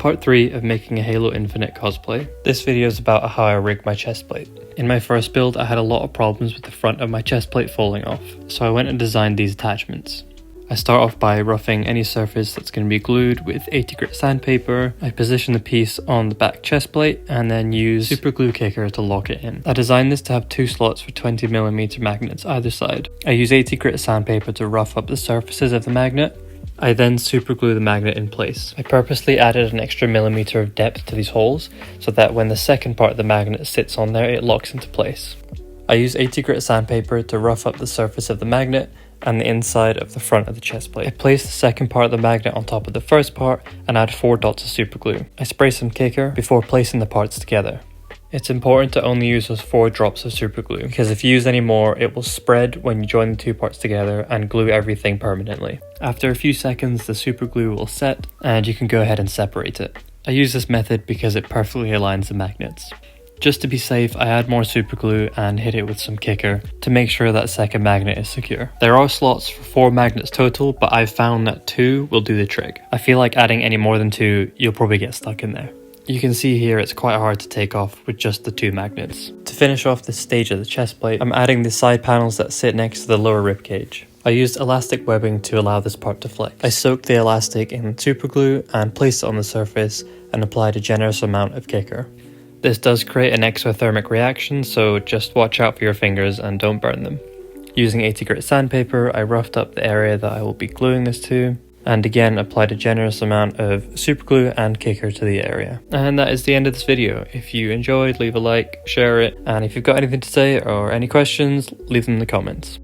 Part 3 of making a Halo Infinite cosplay. This video is about how I rigged my chest plate. In my first build I had a lot of problems with the front of my chest plate falling off, so I went and designed these attachments. I start off by roughing any surface that's going to be glued with 80 grit sandpaper. I position the piece on the back chest plate and then use super glue kicker to lock it in. I designed this to have 2 slots for 20mm magnets either side. I use 80 grit sandpaper to rough up the surfaces of the magnet. I then super glue the magnet in place. I purposely added an extra millimeter of depth to these holes so that when the second part of the magnet sits on there it locks into place. I use 80 grit sandpaper to rough up the surface of the magnet and the inside of the front of the chest plate. I place the second part of the magnet on top of the first part and add 4 dots of super glue. I spray some kicker before placing the parts together. It's important to only use those 4 drops of super glue because if you use any more it will spread when you join the 2 parts together and glue everything permanently. After a few seconds the super glue will set and you can go ahead and separate it. I use this method because it perfectly aligns the magnets. Just to be safe, I add more super glue and hit it with some kicker to make sure that second magnet is secure. There are slots for 4 magnets total, but I've found that 2 will do the trick. I feel like adding any more than 2, you'll probably get stuck in there. You can see here it's quite hard to take off with just the 2 magnets. To finish off this stage of the chest plate, I'm adding the side panels that sit next to the lower rib cage. I used elastic webbing to allow this part to flex. I soaked the elastic in super glue and placed it on the surface and applied a generous amount of kicker. This does create an exothermic reaction, so just watch out for your fingers and don't burn them. Using 80 grit sandpaper, I roughed up the area that I will be gluing this to, and again applied a generous amount of super glue and kicker to the area. And that is the end of this video. If you enjoyed, leave a like, share it, and if you've got anything to say or any questions, leave them in the comments.